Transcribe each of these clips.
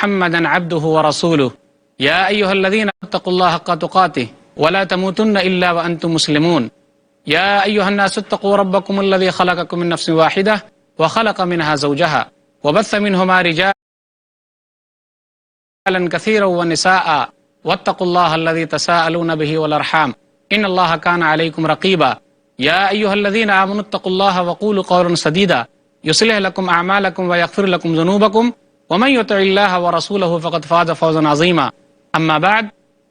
محمدا عبده ورسوله يا أيها الذين اتقوا الله حق تقاته ولا تموتن إلا وأنتم مسلمون يا أيها الناس اتقوا ربكم الذي خلقكم من نفس واحدة وخلق منها زوجها وبث منهما رجالا كثيرا ونساء واتقوا الله الذي تساءلون به والأرحام إن الله كان عليكم رقيبا يا أيها الذين آمنوا اتقوا الله وقولوا قولا سديدا يصلح لكم أعمالكم ويغفر لكم ذنوبكم ومن يطع الله ورسوله فقد فاز فوزا عظيما أما بعد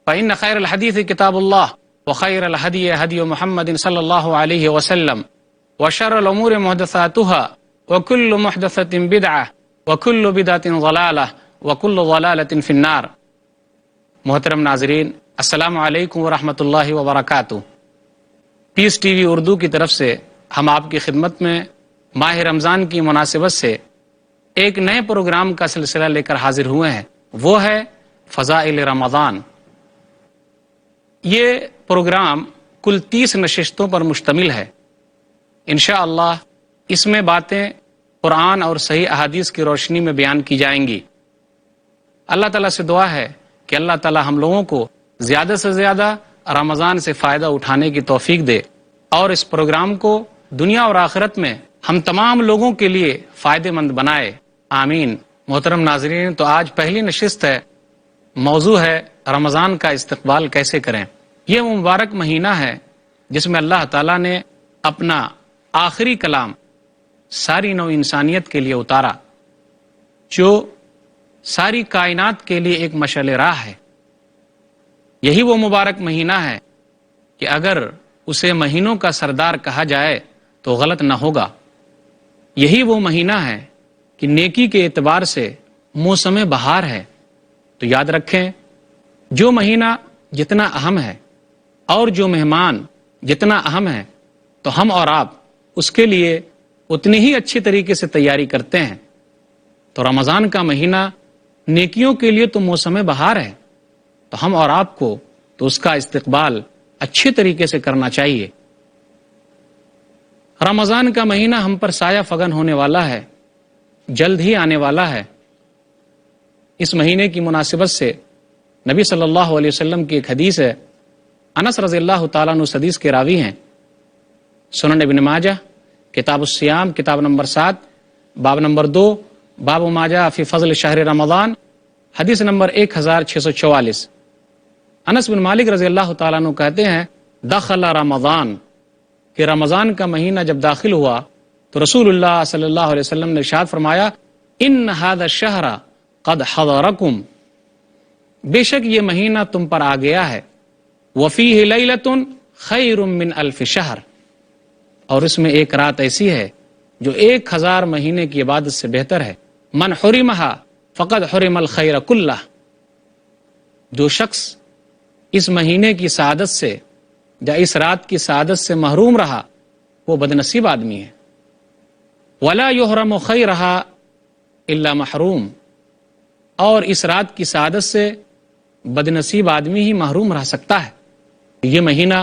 فإن خير الحديث كتاب الله وخير الهدي هدي محمد صلى الله عليه وسلم وشر الأمور محدثاتها وكل محدثة بدعة وكل بدعة ضلالة وكل ضلالة في النار۔ محترم ناظرین، السلام علیکم ورحمۃ اللہ وبرکاتہ۔ پیس ٹی وی اردو کی طرف سے ہم آپ کی خدمت میں ماہ رمضان کی مناسبت سے ایک نئے پروگرام کا سلسلہ لے کر حاضر ہوئے ہیں، وہ ہے فضائل رمضان۔ یہ پروگرام کل 30 نشستوں پر مشتمل ہے۔ انشاءاللہ اس میں باتیں قرآن اور صحیح احادیث کی روشنی میں بیان کی جائیں گی۔ اللہ تعالیٰ سے دعا ہے کہ اللہ تعالیٰ ہم لوگوں کو زیادہ سے زیادہ رمضان سے فائدہ اٹھانے کی توفیق دے اور اس پروگرام کو دنیا اور آخرت میں ہم تمام لوگوں کے لیے فائدہ مند بنائے، آمین۔ محترم ناظرین، تو آج پہلی نشست ہے، موضوع ہے رمضان کا استقبال کیسے کریں۔ یہ مبارک مہینہ ہے جس میں اللہ تعالیٰ نے اپنا آخری کلام ساری نو انسانیت کے لیے اتارا، جو ساری کائنات کے لیے ایک مشعل راہ ہے۔ یہی وہ مبارک مہینہ ہے کہ اگر اسے مہینوں کا سردار کہا جائے تو غلط نہ ہوگا۔ یہی وہ مہینہ ہے کہ نیکی کے اعتبار سے موسم بہار ہے۔ تو یاد رکھیں، جو مہینہ جتنا اہم ہے اور جو مہمان جتنا اہم ہے، تو ہم اور آپ اس کے لیے اتنی ہی اچھی طریقے سے تیاری کرتے ہیں۔ تو رمضان کا مہینہ نیکیوں کے لیے تو موسم بہار ہے، تو ہم اور آپ کو تو اس کا استقبال اچھے طریقے سے کرنا چاہیے۔ رمضان کا مہینہ ہم پر سایہ فگن ہونے والا ہے، جلد ہی آنے والا ہے۔ اس مہینے کی مناسبت سے نبی صلی اللہ علیہ وسلم کی ایک حدیث ہے، انس رضی اللہ تعالیٰ عنہ اس حدیث کے راوی ہیں، سنن ابن ماجہ کتاب الصیام کتاب نمبر 7 باب نمبر 2 باب ما جاء فی فضل شہر رمضان، حدیث نمبر 1644۔ انس بن مالک رضی اللہ تعالیٰ عنہ کہتے ہیں، دخل رمضان، کہ رمضان کا مہینہ جب داخل ہوا تو رسول اللہ صلی اللہ علیہ وسلم نے ارشاد فرمایا، ان ھذا الشہر قد حضرکم، بے شک یہ مہینہ تم پر آ گیا ہے، وفیہ لیلۃ خیر من الف شہر، اور اس میں ایک رات ایسی ہے جو 1000 مہینے کی عبادت سے بہتر ہے۔ من حرمہا فقد حرم الخیر کلہ، جو شخص اس مہینے کی سعادت سے یا اس رات کی سعادت سے محروم رہا وہ بدنصیب آدمی ہے۔ ولا یحرم خیرہا الا محروم، اور اس رات کی سعادت سے بدنصیب آدمی ہی محروم رہ سکتا ہے۔ یہ مہینہ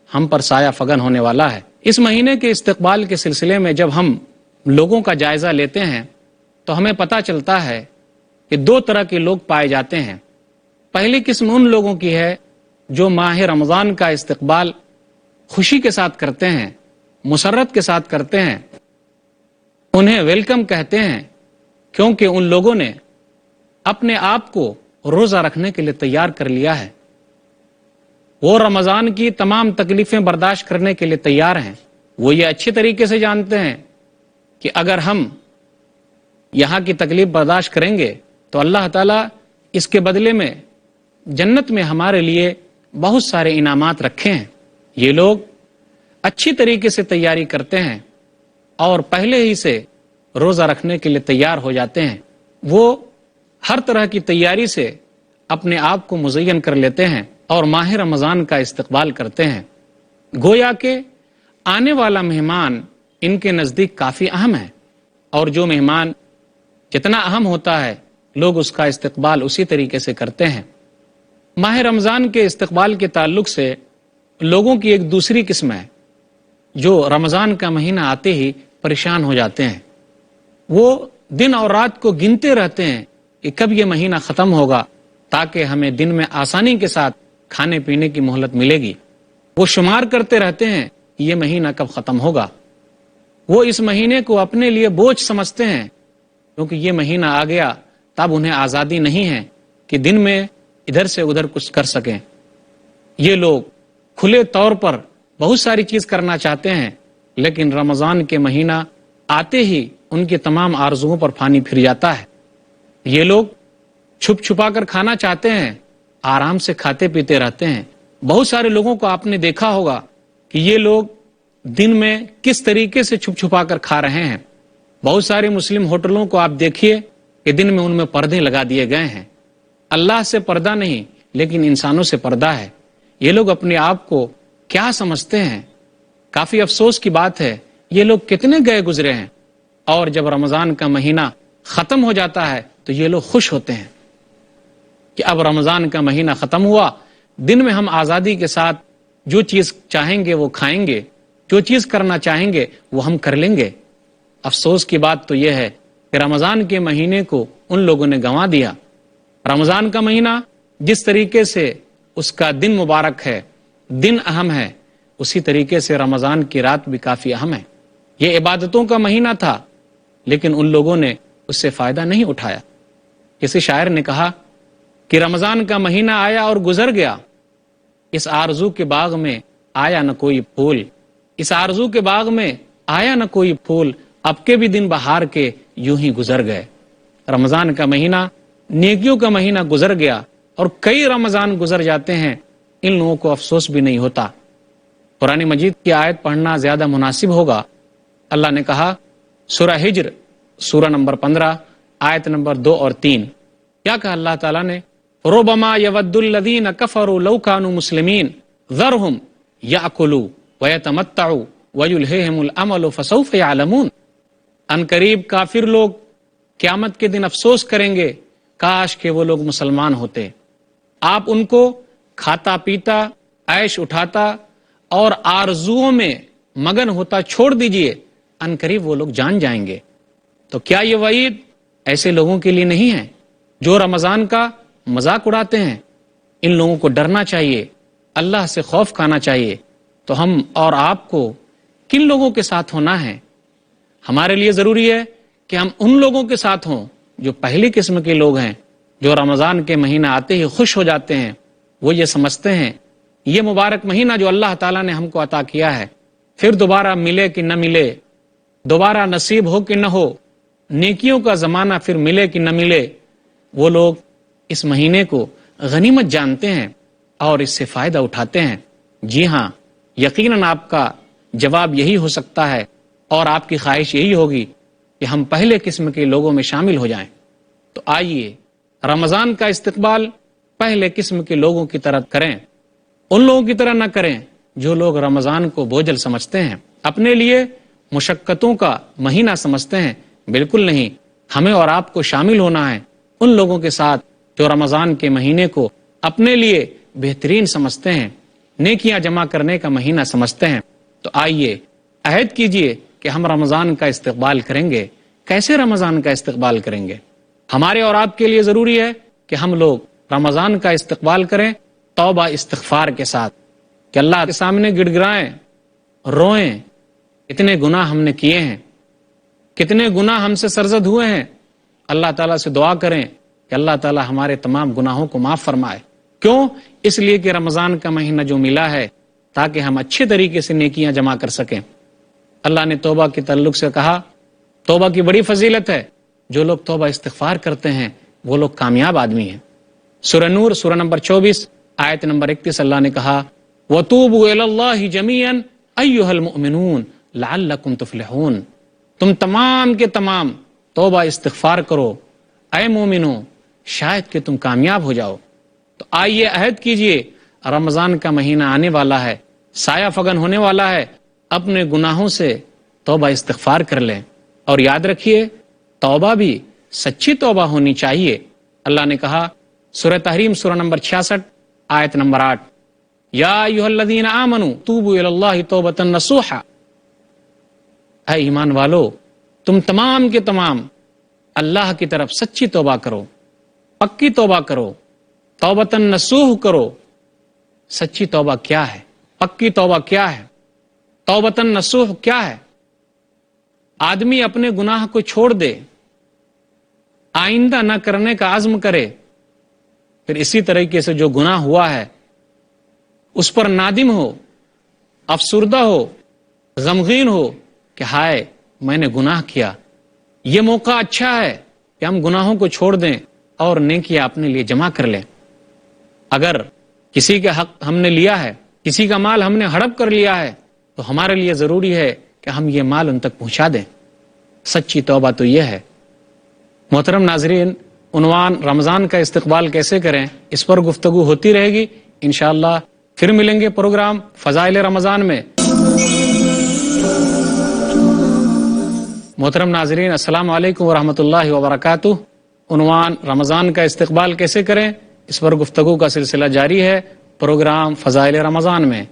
ہم پر سایہ فگن ہونے والا ہے۔ اس مہینے کے استقبال کے سلسلے میں جب ہم لوگوں کا جائزہ لیتے ہیں تو ہمیں پتہ چلتا ہے کہ 2 طرح کے لوگ پائے جاتے ہیں۔ پہلی قسم ان لوگوں کی ہے جو ماہ رمضان کا استقبال خوشی کے ساتھ کرتے ہیں، مسرت کے ساتھ کرتے ہیں، انہیں ویلکم کہتے ہیں، کیونکہ ان لوگوں نے اپنے آپ کو روزہ رکھنے کے لیے تیار کر لیا ہے۔ وہ رمضان کی تمام تکلیفیں برداشت کرنے کے لیے تیار ہیں۔ وہ یہ اچھے طریقے سے جانتے ہیں کہ اگر ہم یہاں کی تکلیف برداشت کریں گے تو اللہ تعالیٰ اس کے بدلے میں جنت میں ہمارے لیے بہت سارے انعامات رکھے ہیں۔ یہ لوگ اچھی طریقے سے تیاری کرتے ہیں اور پہلے ہی سے روزہ رکھنے کے لیے تیار ہو جاتے ہیں۔ وہ ہر طرح کی تیاری سے اپنے آپ کو مزین کر لیتے ہیں اور ماہ رمضان کا استقبال کرتے ہیں۔ گویا کہ آنے والا مہمان ان کے نزدیک کافی اہم ہے، اور جو مہمان جتنا اہم ہوتا ہے لوگ اس کا استقبال اسی طریقے سے کرتے ہیں۔ ماہ رمضان کے استقبال کے تعلق سے لوگوں کی ایک دوسری قسم ہے جو رمضان کا مہینہ آتے ہی پریشان ہو جاتے ہیں۔ وہ دن اور رات کو گنتے رہتے ہیں کہ کب یہ مہینہ ختم ہوگا تاکہ ہمیں دن میں آسانی کے ساتھ کھانے پینے کی مہلت ملے گی۔ وہ شمار کرتے رہتے ہیں کہ یہ مہینہ کب ختم ہوگا۔ وہ اس مہینے کو اپنے لیے بوجھ سمجھتے ہیں، کیونکہ یہ مہینہ آ گیا تب انہیں آزادی نہیں ہے کہ دن میں ادھر سے ادھر کچھ کر سکیں۔ یہ لوگ کھلے طور پر بہت ساری چیز کرنا چاہتے ہیں، لیکن رمضان کے مہینہ آتے ہی ان کے تمام آرزوؤں پر پانی پھر جاتا ہے۔ یہ لوگ چھپ چھپا کر کھانا چاہتے ہیں، آرام سے کھاتے پیتے رہتے ہیں۔ بہت سارے لوگوں کو آپ نے دیکھا ہوگا کہ یہ لوگ دن میں کس طریقے سے چھپ چھپا کر کھا رہے ہیں۔ بہت سارے مسلم ہوٹلوں کو آپ دیکھیے کہ دن میں ان میں پردے لگا دیے گئے ہیں۔ اللہ سے پردہ نہیں، لیکن انسانوں سے پردہ ہے۔ یہ لوگ اپنے آپ کو کیا سمجھتے ہیں؟ کافی افسوس کی بات ہے، یہ لوگ کتنے گئے گزرے ہیں، اور جب رمضان کا مہینہ ختم ہو جاتا ہے تو یہ لوگ خوش ہوتے ہیں کہ اب رمضان کا مہینہ ختم ہوا، دن میں ہم آزادی کے ساتھ جو چیز چاہیں گے وہ کھائیں گے، جو چیز کرنا چاہیں گے وہ ہم کر لیں گے۔ افسوس کی بات تو یہ ہے کہ رمضان کے مہینے کو ان لوگوں نے گنوا دیا۔ رمضان کا مہینہ جس طریقے سے اس کا دن مبارک ہے، دن اہم ہے، اسی طریقے سے رمضان کی رات بھی کافی اہم ہے۔ یہ عبادتوں کا مہینہ تھا، لیکن ان لوگوں نے اس سے فائدہ نہیں اٹھایا۔ کسی شاعر نے کہا کہ رمضان کا مہینہ آیا اور گزر گیا، اس آرزو کے باغ میں آیا نہ کوئی پھول، اس آرزو کے باغ میں آیا نہ کوئی پھول، اب کے بھی دن بہار کے یوں ہی گزر گئے۔ رمضان کا مہینہ نیکیوں کا مہینہ گزر گیا، اور کئی رمضان گزر جاتے ہیں، ان لوگوں کو افسوس بھی نہیں ہوتا۔ قرآن مجید کی آیت پڑھنا زیادہ مناسب ہوگا۔ اللہ نے کہا سورہ ہجر سورہ نمبر 15 آیت نمبر 2 اور 3، کیا کہا اللہ تعالیٰ نے؟ ربما یود الذین کفروا لو کانوا مسلمین ذرہم یاکلوا ویتمتعوا ویلہہم الامل فسوف یعلمون۔ ان قریب کافر لوگ قیامت کے دن افسوس کریں گے، کاش کہ وہ لوگ مسلمان ہوتے۔ آپ ان کو کھاتا پیتا، عیش اٹھاتا اور آرزوؤں میں مگن ہوتا چھوڑ دیجئے، ان قریب وہ لوگ جان جائیں گے۔ تو کیا یہ وعید ایسے لوگوں کے لیے نہیں ہے جو رمضان کا مذاق اڑاتے ہیں؟ ان لوگوں کو ڈرنا چاہیے، اللہ سے خوف کھانا چاہیے۔ تو ہم اور آپ کو کن لوگوں کے ساتھ ہونا ہے؟ ہمارے لیے ضروری ہے کہ ہم ان لوگوں کے ساتھ ہوں جو پہلی قسم کے لوگ ہیں، جو رمضان کے مہینہ آتے ہی خوش ہو جاتے ہیں۔ وہ یہ سمجھتے ہیں یہ مبارک مہینہ جو اللہ تعالیٰ نے ہم کو عطا کیا ہے، پھر دوبارہ ملے کہ نہ ملے، دوبارہ نصیب ہو کہ نہ ہو، نیکیوں کا زمانہ پھر ملے کہ نہ ملے، وہ لوگ اس مہینے کو غنیمت جانتے ہیں اور اس سے فائدہ اٹھاتے ہیں۔ جی ہاں، یقیناً آپ کا جواب یہی ہو سکتا ہے، اور آپ کی خواہش یہی ہوگی کہ ہم پہلے قسم کے لوگوں میں شامل ہو جائیں۔ تو آئیے رمضان کا استقبال پہلے قسم کے لوگوں کی طرح کریں، ان لوگوں کی طرح نہ کریں جو لوگ رمضان کو بوجھل سمجھتے ہیں، اپنے لیے مشقتوں کا مہینہ سمجھتے ہیں۔ بالکل نہیں، ہمیں اور آپ کو شامل ہونا ہے ان لوگوں کے ساتھ جو رمضان کے مہینے کو اپنے لیے بہترین سمجھتے ہیں، نیکیاں جمع کرنے کا مہینہ سمجھتے ہیں۔ تو آئیے عہد کیجئے کہ ہم رمضان کا استقبال کریں گے۔ کیسے رمضان کا استقبال کریں گے؟ ہمارے اور آپ کے لیے ضروری ہے کہ ہم لوگ رمضان کا استقبال کریں توبہ استغفار کے ساتھ، کہ اللہ کے سامنے گڑ گڑائیں، روئیں، اتنے گناہ ہم نے کیے ہیں، کتنے گناہ ہم سے سرزد ہوئے ہیں۔ اللہ تعالیٰ سے دعا کریں کہ اللہ تعالیٰ ہمارے تمام گناہوں کو معاف فرمائے۔ کیوں؟ اس لیے کہ رمضان کا مہینہ جو ملا ہے تاکہ ہم اچھے طریقے سے نیکیاں جمع کر سکیں۔ اللہ نے توبہ کے تعلق سے کہا، توبہ کی بڑی فضیلت ہے، جو لوگ توبہ استغفار کرتے ہیں وہ لوگ کامیاب آدمی ہیں۔ سورہ نور سورہ نمبر 24 آیت نمبر 31 اللہ نے کہا وَتُوبُوا إِلَى اللَّهِ جَمِيعًا أَيُّهَا الْمُؤْمِنُونَ لَعَلَّكُمْ تُفْلِحُونَ۔ تم تمام کے تمام توبہ استغفار کرو اے مومنو، شاید کہ تم کامیاب ہو جاؤ۔ تو آئیے عہد کیجئے، رمضان کا مہینہ آنے والا ہے، سایہ فگن ہونے والا ہے، اپنے گناہوں سے توبہ استغفار کر لیں، اور یاد رکھیے توبہ بھی سچی توبہ ہونی چاہیے۔ اللہ نے کہا سورہ تحریم سورہ نمبر 66 آیت نمبر 8 یا ایھا الذین آمنوا توبوا الی اللہ توبۃ نصوحا۔ اے ایمان والو، تم تمام کے تمام اللہ کی طرف سچی توبہ کرو، پکی توبہ کرو، توبتن نصوح کرو۔ سچی توبہ کیا ہے؟ پکی توبہ کیا ہے؟ توبتن نصوح کیا ہے؟ آدمی اپنے گناہ کو چھوڑ دے، آئندہ نہ کرنے کا عزم کرے، پھر اسی طریقے سے جو گناہ ہوا ہے اس پر نادم ہو، افسردہ ہو، غمگین ہو کہ ہائے میں نے گناہ کیا۔ یہ موقع اچھا ہے کہ ہم گناہوں کو چھوڑ دیں اور نیکیاں اپنے لیے جمع کر لیں۔ اگر کسی کا حق ہم نے لیا ہے، کسی کا مال ہم نے ہڑپ کر لیا ہے، تو ہمارے لیے ضروری ہے کہ ہم یہ مال ان تک پہنچا دیں۔ سچی توبہ تو یہ ہے۔ محترم ناظرین، عنوان رمضان کا استقبال کیسے کریں، اس پر گفتگو ہوتی رہے گی انشاءاللہ۔ پھر ملیں گے پروگرام فضائل رمضان میں۔ محترم ناظرین، السلام علیکم ورحمۃ اللہ وبرکاتہ۔ عنوان رمضان کا استقبال کیسے کریں، اس پر گفتگو کا سلسلہ جاری ہے پروگرام فضائل رمضان میں۔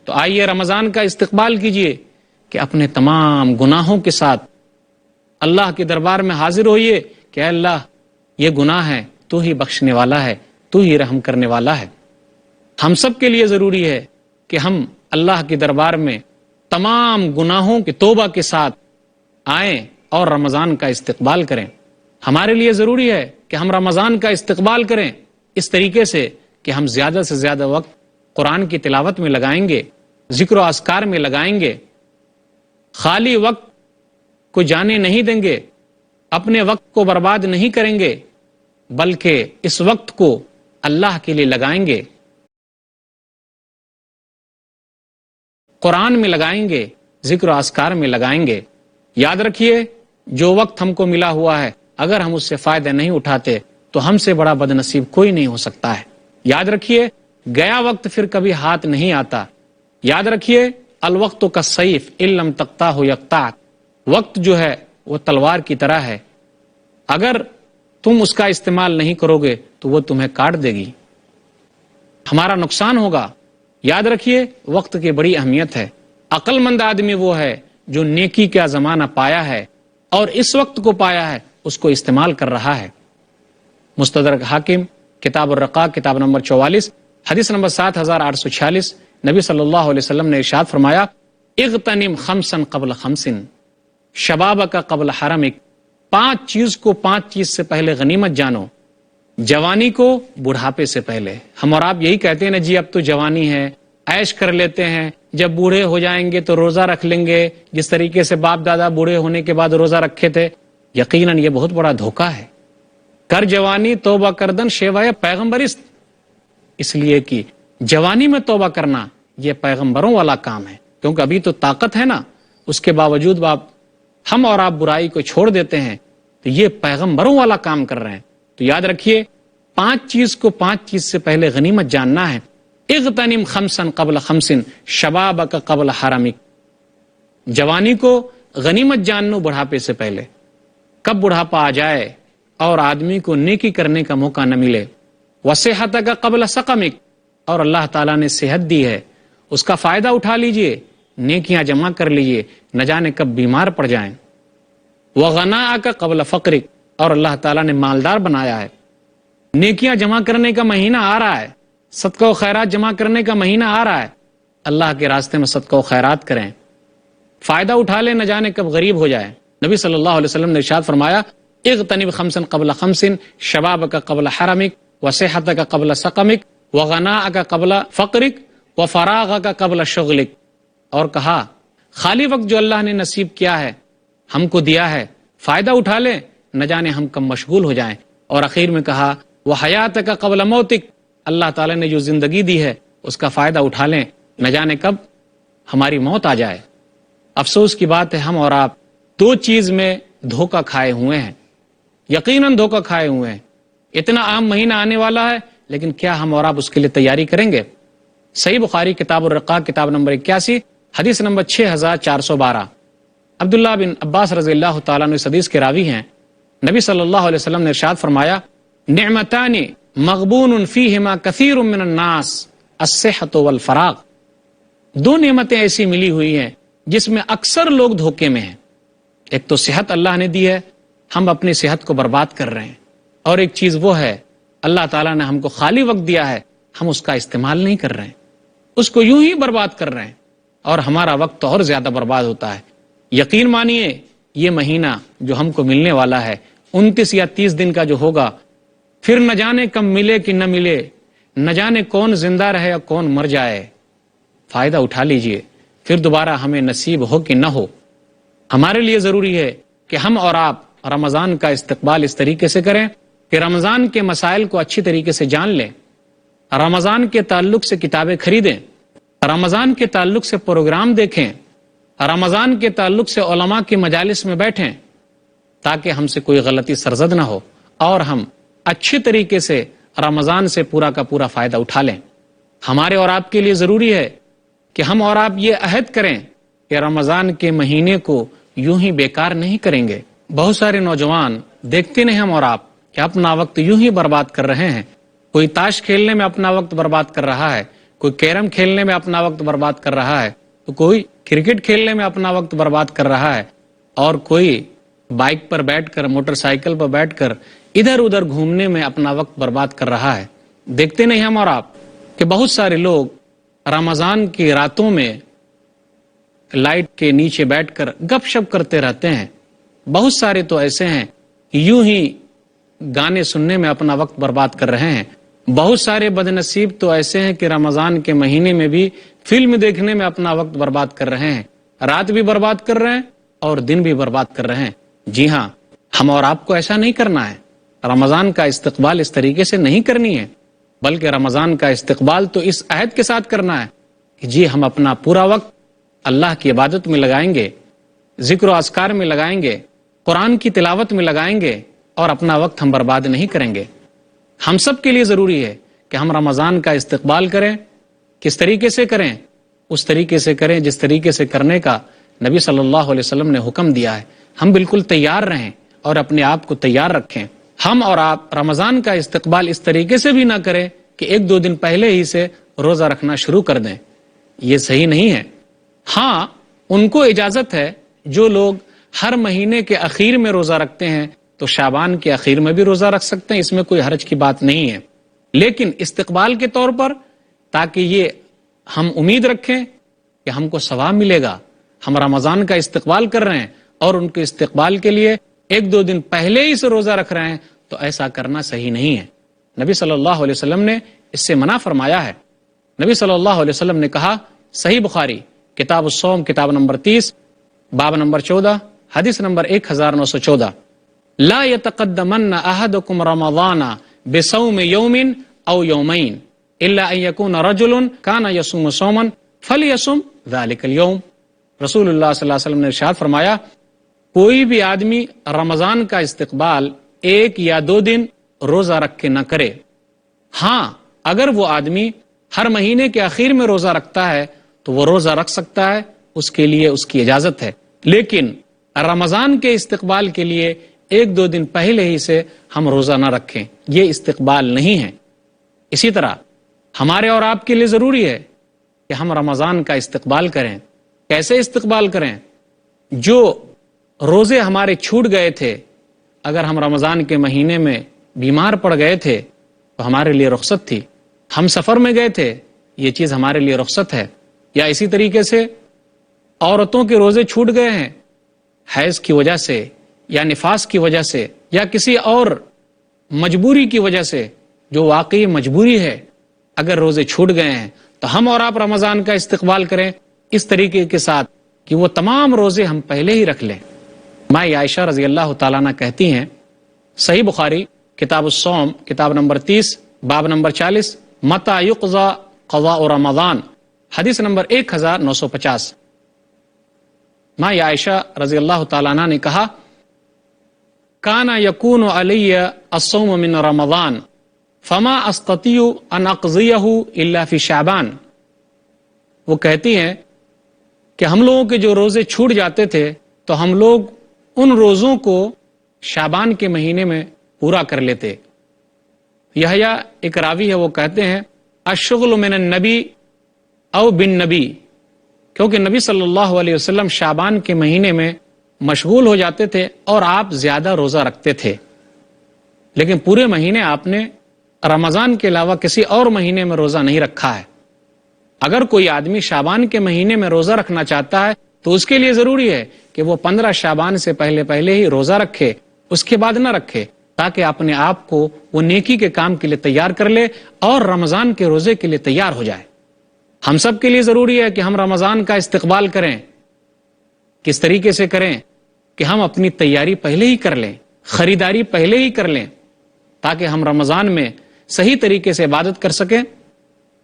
تو آئیے رمضان کا استقبال کیجئے کہ اپنے تمام گناہوں کے ساتھ اللہ کے دربار میں حاضر ہوئیے کہ اے اللہ یہ گناہ ہے، تو ہی بخشنے والا ہے، تو ہی رحم کرنے والا ہے۔ ہم سب کے لیے ضروری ہے کہ ہم اللہ کے دربار میں تمام گناہوں کی توبہ کے ساتھ آئیں اور رمضان کا استقبال کریں۔ ہمارے لیے ضروری ہے کہ ہم رمضان کا استقبال کریں اس طریقے سے کہ ہم زیادہ سے زیادہ وقت قرآن کی تلاوت میں لگائیں گے، ذکر و اذکار میں لگائیں گے، خالی وقت کو جانے نہیں دیں گے، اپنے وقت کو برباد نہیں کریں گے، بلکہ اس وقت کو اللہ کے لیے لگائیں گے، قرآن میں لگائیں گے، ذکر و اذکار میں لگائیں گے۔ یاد رکھیے جو وقت ہم کو ملا ہوا ہے اگر ہم اس سے فائدہ نہیں اٹھاتے تو ہم سے بڑا بد نصیب کوئی نہیں ہو سکتا ہے۔ یاد رکھیے گیا وقت پھر کبھی ہاتھ نہیں آتا۔ یاد رکھیے الوقت کالسیف ان لم تقطعہ یقطعک، وقت جو ہے وہ تلوار کی طرح ہے، اگر تم اس کا استعمال نہیں کرو گے تو وہ تمہیں کاٹ دے گی، ہمارا نقصان ہوگا۔ یاد رکھیے وقت کی بڑی اہمیت ہے۔ عقل مند آدمی وہ ہے جو نیکی کا زمانہ پایا ہے اور اس وقت کو پایا ہے، اس کو استعمال کر رہا ہے۔ مستدرک حاکم کتاب الرقاق کتاب نمبر 44 حدیث نمبر 7846، نبی صلی اللہ علیہ وسلم نے ارشاد فرمایا اغتنم خمسا قبل خمس شبابک قبل حرمک، 5 چیز کو 5 چیز سے پہلے غنیمت جانو، جوانی کو بڑھاپے سے پہلے۔ ہم اور آپ یہی کہتے ہیں نا جی اب تو جوانی ہے، عیش کر لیتے ہیں، جب بوڑھے ہو جائیں گے تو روزہ رکھ لیں گے، جس طریقے سے باپ دادا بوڑھے ہونے کے بعد روزہ رکھے تھے۔ یقیناً یہ بہت بڑا دھوکہ ہے۔ کر جوانی توبہ کردن شیوائے پیغمبرست، اس لیے کہ جوانی میں توبہ کرنا یہ پیغمبروں والا کام ہے، کیونکہ ابھی تو طاقت ہے نا، اس کے باوجود ہم اور آپ برائی کو چھوڑ دیتے ہیں، تو یہ پیغمبروں والا کام کر رہے ہیں۔ تو یاد رکھیے 5 چیز کو 5 چیز سے پہلے غنیمت جاننا ہے۔ اغتنم خمسا قبل خمس شبابک قبل حرمک، جوانی کو غنیمت جانو بڑھاپے سے پہلے۔ کب بڑھاپا آ جائے اور آدمی کو نیکی کرنے کا موقع نہ ملے، وصحتک قبل سقمک، اور اللہ تعالیٰ نے صحت دی ہے اس کا فائدہ اٹھا لیجئے، نیکیاں جمع کر لیجئے، نہ جانے کب بیمار پڑ جائیں۔ وغناءک قبل فقرک، اور اللہ تعالیٰ نے مالدار بنایا ہے، نیکیاں جمع کرنے کا مہینہ آ رہا ہے، صدقہ و خیرات جمع کرنے کا مہینہ آ رہا ہے، اللہ کے راستے میں صدقہ و خیرات کریں، فائدہ اٹھا لیں، نہ جانے کب غریب ہو جائے۔ نبی صلی اللہ علیہ وسلم نے ارشاد فرمایا اغتنم خمسا قبل خمس شبابک قبل حرمک وصحتک قبل سقمک وغناءک قبل فقرک وفراغک قبل شغلک، اور کہا خالی وقت جو اللہ نے نصیب کیا ہے، ہم کو دیا ہے، فائدہ اٹھا لیں، نہ جانے ہم کب مشغول ہو جائیں۔ اور اخیر میں کہا وحیاتک قبل موتک، اللہ تعالیٰ نے جو زندگی دی ہے اس کا فائدہ اٹھا لیں، نہ جانے کب ہماری موت آ جائے۔ افسوس کی بات ہے ہم اور آپ 2 چیز میں دھوکہ کھائے ہوئے ہیں، یقیناً دھوکہ کھائے ہوئے ہیں۔ اتنا عام مہینہ آنے والا ہے، لیکن کیا ہم اور آپ اس کے لیے تیاری کریں گے؟ صحیح بخاری کتاب الرقاق کتاب نمبر 81 حدیث نمبر 6412، عبداللہ بن عباس رضی اللہ تعالیٰ عنہ اس حدیث کے راوی ہیں۔ نبی صلی اللہ علیہ وسلم نے ارشاد فرمایا نعمتان مغبون فیہما کثیر من الناس الصحۃ والفراغ، 2 نعمتیں ایسی ملی ہوئی ہیں جس میں اکثر لوگ دھوکے میں ہیں۔ ایک تو صحت اللہ نے دی ہے، ہم اپنی صحت کو برباد کر رہے ہیں، اور ایک چیز وہ ہے اللہ تعالیٰ نے ہم کو خالی وقت دیا ہے، ہم اس کا استعمال نہیں کر رہے ہیں، اس کو یوں ہی برباد کر رہے ہیں، اور ہمارا وقت تو اور زیادہ برباد ہوتا ہے۔ یقین مانیے یہ مہینہ جو ہم کو ملنے والا ہے 29 یا 30 دن کا جو ہوگا، پھر نہ جانے کب ملے کہ نہ ملے، نہ جانے کون زندہ رہے یا کون مر جائے۔ فائدہ اٹھا لیجئے، پھر دوبارہ ہمیں نصیب ہو کہ نہ ہو۔ ہمارے لیے ضروری ہے کہ ہم اور آپ رمضان کا استقبال اس طریقے سے کریں کہ رمضان کے مسائل کو اچھی طریقے سے جان لیں، رمضان کے تعلق سے کتابیں خریدیں، رمضان کے تعلق سے پروگرام دیکھیں، رمضان کے تعلق سے علماء کی مجالس میں بیٹھیں، تاکہ ہم سے کوئی غلطی سرزد نہ ہو اور ہم اچھی طریقے سے رمضان سے پورا کا پورا فائدہ اٹھا لیں۔ ہمارے اور آپ کے لیے ضروری ہے کہ ہم اور آپ یہ عہد کریں کہ رمضان کے مہینے کو یوں ہی بیکار نہیں کریں گے۔ بہت سارے نوجوان دیکھتے نہیں ہم اور آپ کہ اپنا وقت یوں ہی برباد کر رہے ہیں، کوئی تاش کھیلنے میں اپنا وقت برباد کر رہا ہے، کوئی کیرم کھیلنے میں اپنا وقت برباد کر رہا ہے، تو کوئی کرکٹ کھیلنے میں اپنا وقت برباد کر رہا ہے، اور کوئی بائک پر بیٹھ کر، موٹر سائیکل پر بیٹھ کر ادھر ادھر گھومنے میں اپنا وقت برباد کر رہا ہے۔ دیکھتے نہیں ہم اور آپ کہ بہت سارے لوگ رمضان کی راتوں میں لائٹ کے نیچے بیٹھ کر گپ شپ کرتے رہتے ہیں، بہت سارے تو ایسے ہیں یوں ہی گانے سننے میں اپنا وقت برباد کر رہے ہیں، بہت سارے بدنصیب تو ایسے ہیں کہ رمضان کے مہینے میں بھی فلم دیکھنے میں اپنا وقت برباد کر رہے ہیں، رات بھی برباد کر رہے ہیں اور دن بھی برباد کر رہے ہیں۔ جی ہاں، ہم اور آپ کو ایسا نہیں کرنا ہے، رمضان کا استقبال اس طریقے سے نہیں کرنی ہے، بلکہ رمضان کا استقبال تو اس عہد کے ساتھ کرنا ہے کہ جی ہم اپنا پورا وقت اللہ کی عبادت میں لگائیں گے، ذکر و اذکار میں لگائیں گے، قرآن کی تلاوت میں لگائیں گے، اور اپنا وقت ہم برباد نہیں کریں گے۔ ہم سب کے لیے ضروری ہے کہ ہم رمضان کا استقبال کریں۔ کس طریقے سے کریں؟ اس طریقے سے کریں جس طریقے سے کرنے کا نبی صلی اللہ علیہ وسلم نے حکم دیا ہے۔ ہم بالکل تیار رہیں اور اپنے آپ کو تیار رکھیں۔ ہم اور آپ رمضان کا استقبال اس طریقے سے بھی نہ کریں کہ 1-2 دن پہلے ہی سے روزہ رکھنا شروع کر دیں، یہ صحیح نہیں ہے۔ ہاں، ان کو اجازت ہے جو لوگ ہر مہینے کے اخیر میں روزہ رکھتے ہیں تو شعبان کے اخیر میں بھی روزہ رکھ سکتے ہیں، اس میں کوئی حرج کی بات نہیں ہے، لیکن استقبال کے طور پر تاکہ یہ ہم امید رکھیں کہ ہم کو ثواب ملے گا، ہم رمضان کا استقبال کر رہے ہیں اور ان کے استقبال کے لیے 1-2 دن پہلے ہی سے روزہ رکھ رہے ہیں، تو ایسا کرنا صحیح نہیں ہے۔ نبی صلی اللہ علیہ وسلم نے اس سے منع فرمایا ہے۔ نبی صلی اللہ علیہ وسلم نے کہا، صحیح بخاری کتاب الصوم کتاب نمبر 30 باب نمبر 14 حدیث نمبر 1914، لا يتقدمن احدكم رمضان بصوم يوم او يومين الا ان يكون رجل كان يصوم صوما فليصم ذلك اليوم۔ رسول اللہ صلی اللہ علیہ وسلم نے ارشاد فرمایا، کوئی بھی آدمی رمضان کا استقبال 1 یا 2 دن روزہ رکھ کے نہ کرے۔ ہاں، اگر وہ آدمی ہر مہینے کے اخیر میں روزہ رکھتا ہے تو وہ روزہ رکھ سکتا ہے، اس کے لیے اس کی اجازت ہے، لیکن رمضان کے استقبال کے لیے 1-2 دن پہلے ہی سے ہم روزہ نہ رکھیں، یہ استقبال نہیں ہے۔ اسی طرح ہمارے اور آپ کے لیے ضروری ہے کہ ہم رمضان کا استقبال کریں۔ کیسے استقبال کریں؟ جو روزے ہمارے چھوٹ گئے تھے، اگر ہم رمضان کے مہینے میں بیمار پڑ گئے تھے تو ہمارے لیے رخصت تھی، ہم سفر میں گئے تھے، یہ چیز ہمارے لیے رخصت ہے، یا اسی طریقے سے عورتوں کے روزے چھوٹ گئے ہیں حیض کی وجہ سے یا نفاس کی وجہ سے یا کسی اور مجبوری کی وجہ سے، جو واقعی مجبوری ہے، اگر روزے چھوٹ گئے ہیں تو ہم اور آپ رمضان کا استقبال کریں اس طریقے کے ساتھ کہ وہ تمام روزے ہم پہلے ہی رکھ لیں۔ ماں عائشہ رضی اللہ تعالیٰ عنہ کہتی ہیں، صحیح بخاری کتاب الصوم کتاب نمبر 30 باب نمبر 40 متى يقضى قضاء رمضان حدیث نمبر 1950۔ ماں عائشہ رضی اللہ تعالیٰ عنہ نے کہا، کان یکون علی الصوم من رمضان فما استطیع ان اقضیہ الا فی شعبان۔ وہ کہتی ہیں کہ ہم لوگوں کے جو روزے چھوٹ جاتے تھے تو ہم لوگ ان روزوں کو شعبان کے مہینے میں پورا کر لیتے۔ یحییٰ ایک راوی ہے، وہ کہتے ہیں، الشغل من النبی او بالنبی، کیونکہ نبی صلی اللہ علیہ وسلم شعبان کے مہینے میں مشغول ہو جاتے تھے اور آپ زیادہ روزہ رکھتے تھے، لیکن پورے مہینے آپ نے رمضان کے علاوہ کسی اور مہینے میں روزہ نہیں رکھا ہے. اگر کوئی آدمی شعبان کے مہینے میں روزہ رکھنا چاہتا ہے تو اس کے لیے ضروری ہے کہ وہ 15 شعبان سے پہلے ہی روزہ رکھے، اس کے بعد نہ رکھے، تاکہ اپنے آپ کو وہ نیکی کے کام کے لیے تیار کر لے اور رمضان کے روزے کے لیے تیار ہو جائے. ہم سب کے لیے ضروری ہے کہ ہم رمضان کا استقبال کریں. کس طریقے سے کریں؟ کہ ہم اپنی تیاری پہلے ہی کر لیں، خریداری پہلے ہی کر لیں، تاکہ ہم رمضان میں صحیح طریقے سے عبادت کر سکیں.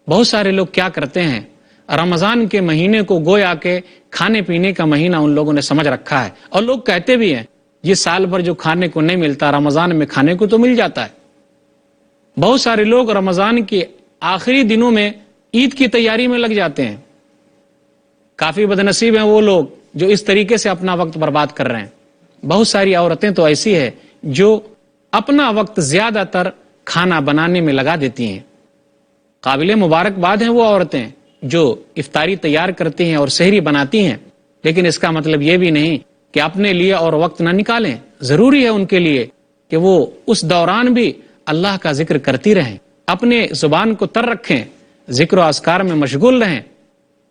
بہت سارے لوگ کیا کرتے ہیں، رمضان کے مہینے کو گویا کہ کھانے پینے کا مہینہ ان لوگوں نے سمجھ رکھا ہے، اور لوگ کہتے بھی ہیں یہ سال بھر جو کھانے کو نہیں ملتا رمضان میں کھانے کو تو مل جاتا ہے. بہت سارے لوگ رمضان کے آخری دنوں میں عید کی تیاری میں لگ جاتے ہیں. کافی بدنصیب ہیں وہ لوگ جو اس طریقے سے اپنا وقت برباد کر رہے ہیں. بہت ساری عورتیں تو ایسی ہیں جو اپنا وقت زیادہ تر کھانا بنانے میں لگا دیتی ہیں. قابل مبارکباد ہیں وہ عورتیں جو افطاری تیار کرتی ہیں اور سحری بناتی ہیں، لیکن اس کا مطلب یہ بھی نہیں کہ اپنے لیے اور وقت نہ نکالیں. ضروری ہے ان کے لیے کہ وہ اس دوران بھی اللہ کا ذکر کرتی رہیں، اپنے زبان کو تر رکھیں، ذکر و اذکار میں مشغول رہیں.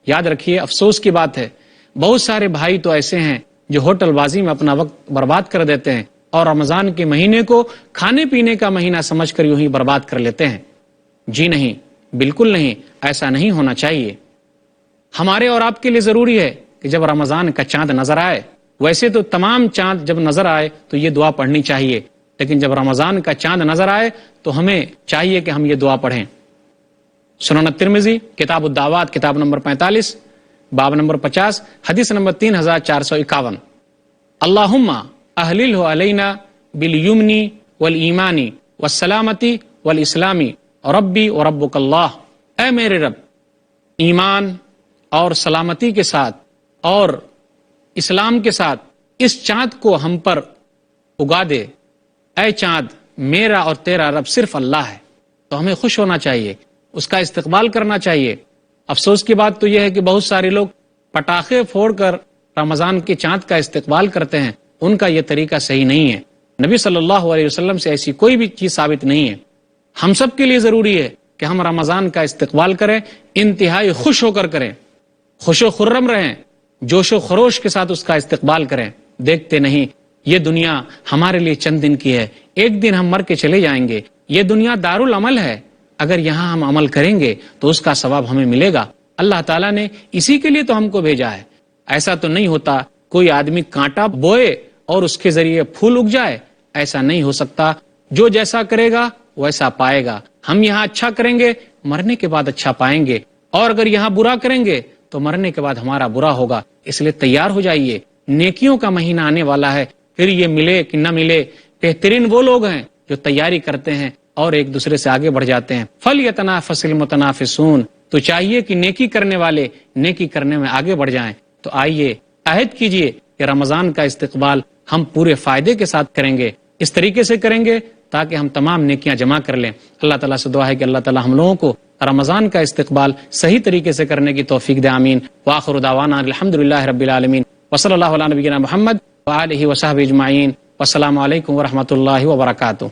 یاد رکھیے، افسوس کی بات ہے، بہت سارے بھائی تو ایسے ہیں جو ہوٹل بازی میں اپنا وقت برباد کر دیتے ہیں اور رمضان کے مہینے کو کھانے پینے کا مہینہ سمجھ کر یوں ہی برباد کر لیتے ہیں. جی نہیں، بالکل نہیں، ایسا نہیں ہونا چاہیے. ہمارے اور آپ کے لیے ضروری ہے کہ جب رمضان کا چاند نظر آئے، ویسے تو تمام چاند جب نظر آئے تو یہ دعا پڑھنی چاہیے، لیکن جب رمضان کا چاند نظر آئے تو ہمیں چاہیے کہ ہم یہ دعا پڑھیں. سنن الترمذی کتاب الدعوات کتاب نمبر 45 باب نمبر 50 حدیث نمبر 3451. اللہم اہللہ علینا بالیمن والایمان والسلامتی والاسلامی ربی و ربک اللہ. اے میرے رب، ایمان اور سلامتی کے ساتھ اور اسلام کے ساتھ اس چاند کو ہم پر اگا دے. اے چاند، میرا اور تیرا رب صرف اللہ ہے. تو ہمیں خوش ہونا چاہیے، اس کا استقبال کرنا چاہیے. افسوس کی بات تو یہ ہے کہ بہت سارے لوگ پٹاخے پھوڑ کر رمضان کے چاند کا استقبال کرتے ہیں. ان کا یہ طریقہ صحیح نہیں ہے. نبی صلی اللہ علیہ وسلم سے ایسی کوئی بھی چیز ثابت نہیں ہے. ہم سب کے لیے ضروری ہے کہ ہم رمضان کا استقبال کریں، انتہائی خوش ہو کر کریں، خوش و خرم رہیں، جوش و خروش کے ساتھ اس کا استقبال کریں. دیکھتے نہیں یہ دنیا ہمارے لیے چند دن کی ہے، ایک دن ہم مر کے چلے جائیں گے. یہ دنیا دارالعمل ہے، اگر یہاں ہم عمل کریں گے تو اس کا ثواب ہمیں ملے گا. اللہ تعالیٰ نے اسی کے لیے تو ہم کو بھیجا ہے. ایسا تو نہیں ہوتا کوئی آدمی کانٹا بوئے اور اس کے ذریعے پھول اگ جائے، ایسا نہیں ہو سکتا. جو جیسا کرے گا ویسا پائے گا. ہم یہاں اچھا کریں گے، مرنے کے بعد اچھا پائیں گے، اور اگر یہاں برا کریں گے تو مرنے کے بعد ہمارا برا ہوگا. اس لیے تیار ہو جائیے، نیکیوں کا مہینہ آنے والا ہے. پھر یہ ملے کہ نہ ملے، بہترین وہ لوگ ہیں جو تیاری کرتے ہیں اور ایک دوسرے سے آگے بڑھ جاتے ہیں. فَلْيَتَنَافَسِ الْمُتَنَافِسُونَ. تو چاہیے کہ نیکی کرنے والے نیکی کرنے میں آگے بڑھ جائیں. تو آئیے عہد کیجئے کہ رمضان کا استقبال ہم پورے فائدے کے ساتھ کریں گے، اس طریقے سے کریں گے تاکہ ہم تمام نیکیاں جمع کر لیں. اللہ تعالیٰ سے دعا ہے کہ اللہ تعالیٰ ہم لوگوں کو رمضان کا استقبال صحیح طریقے سے کرنے کی توفیق دے. آمین. وآخر دعوانا الحمدللہ رب العالمین وصلی اللہ علی نبینا محمد وآلہ وصحبہ اجمعین. والسلام علیکم ورحمۃ اللہ وبرکاتہ.